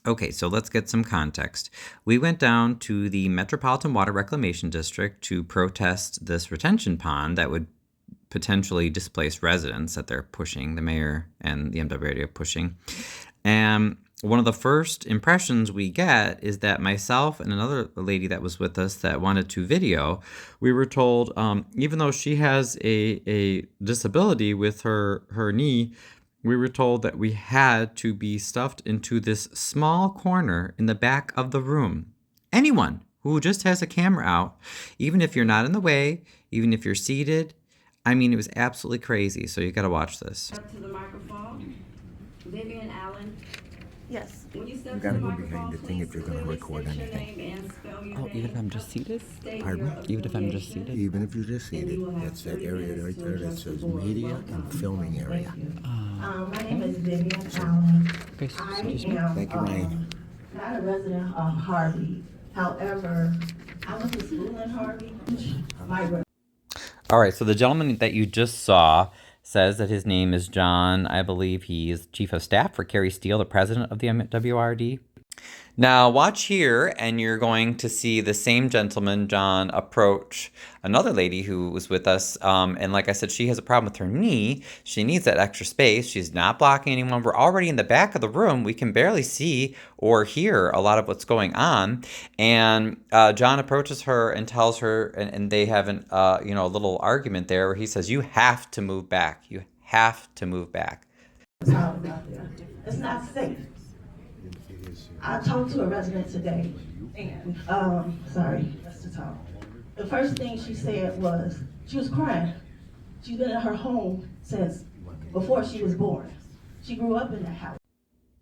Okay, so let's get some context. We went down to the Metropolitan Water Reclamation District to protest this retention pond that would potentially displace residents that they're pushing, the mayor and the MWRD are pushing. And one of the first impressions we get is that myself and another lady that was with us that wanted to video, we were told, even though she has a disability with her knee, we were told that we had to be stuffed into this small corner in the back of the room. Anyone who just has a camera out, even if you're not in the way, even if you're seated, I mean, it was absolutely crazy. So you got to watch this. Up to the microphone. Vivian Allen. Yes. When you step You to gotta the go microphone, behind the thing if you're gonna record anything. Oh, even if I'm just seated? Pardon me? Even if I'm just seated? Even if you're just seated, that's that area right there that says media and filming area. My name is Vivian Allen. Okay, I excuse me. am Thank you, Ryan. not a resident of Harvey. However, I went to school in Harvey. All right, so the gentleman that you just saw says that his name is John. I believe he is chief of staff for Kerry Steele, the president of the MWRD. Now watch here, and you're going to see the same gentleman, John, approach another lady who was with us. And like I said, she has a problem with her knee. She needs that extra space. She's not blocking anyone. We're already in the back of the room. We can barely see or hear a lot of what's going on. And John approaches her and tells her, and they have a little argument there where he says, "You have to move back. You have to move back." It's not safe. I talked to a resident today, and sorry, that's the talk. The first thing she said was she was crying. She's been in her home since before she was born. She grew up in that house.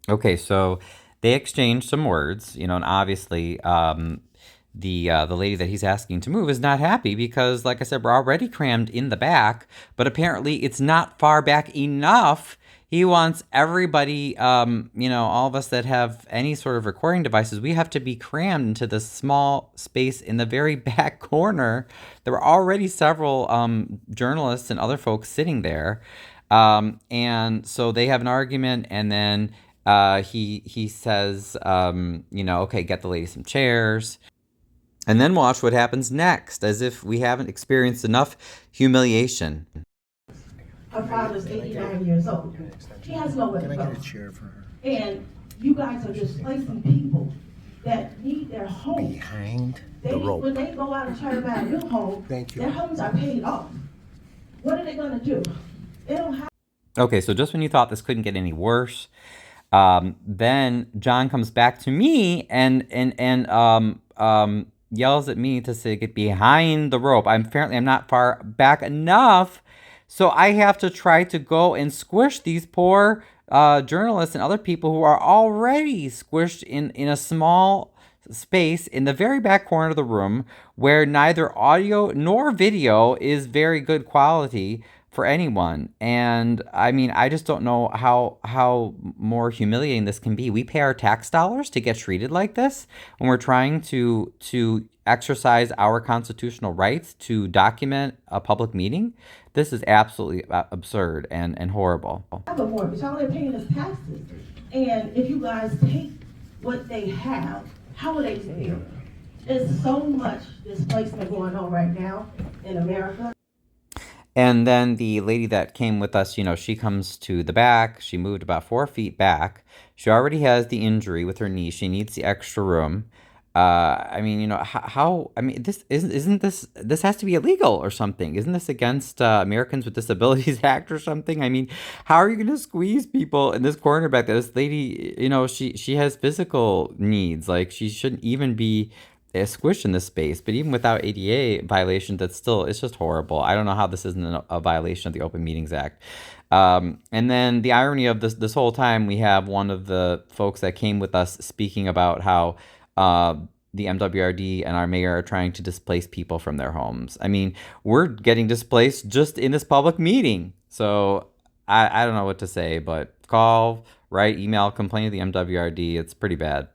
Okay, so they exchanged some words, and obviously the lady that he's asking to move is not happy because, like I said, we're already crammed in the back, but apparently it's not far back enough. He wants everybody, all of us that have any sort of recording devices, we have to be crammed into this small space in the very back corner. There were already several journalists and other folks sitting there. And so they have an argument, and then he says, okay, get the lady some chairs. And then watch what happens next, as if we haven't experienced enough humiliation. Her father's 89 years old. She has nowhere to Can I go. get a chair for her? And you guys are displacing people that need their home. Behind the rope. When they go out and try to buy a new home, Thank you. their homes are paid off. What are they going to do? They don't have. Okay, so just when you thought this couldn't get any worse, then John comes back to me and yells at me to say, get behind the rope. I'm not far back enough. So I have to try to go and squish these poor journalists and other people who are already squished in a small space in the very back corner of the room where neither audio nor video is very good quality for anyone. And I mean, I just don't know how more humiliating this can be. We pay our tax dollars to get treated like this when we're trying to exercise our constitutional rights to document a public meeting. This is absolutely absurd and horrible. I have a mortgage. All they're paying is taxes. And if you guys take what they have, how will they feel? There's so much displacement going on right now in America. And then the lady that came with us, she comes to the back. She moved about 4 feet back. She already has the injury with her knee. She needs the extra room. This has to be illegal or something. Isn't this against Americans with Disabilities Act or something? I mean, how are you going to squeeze people in this corner back there? This lady, she has physical needs. Like, she shouldn't even be squished in this space. But even without ADA violation, it's just horrible. I don't know how this isn't a violation of the Open Meetings Act. And then the irony of this whole time, we have one of the folks that came with us speaking about how the MWRD and our mayor are trying to displace people from their homes. I mean, we're getting displaced just in this public meeting. So I don't know what to say, but call, write, email, complain to the MWRD. It's pretty bad.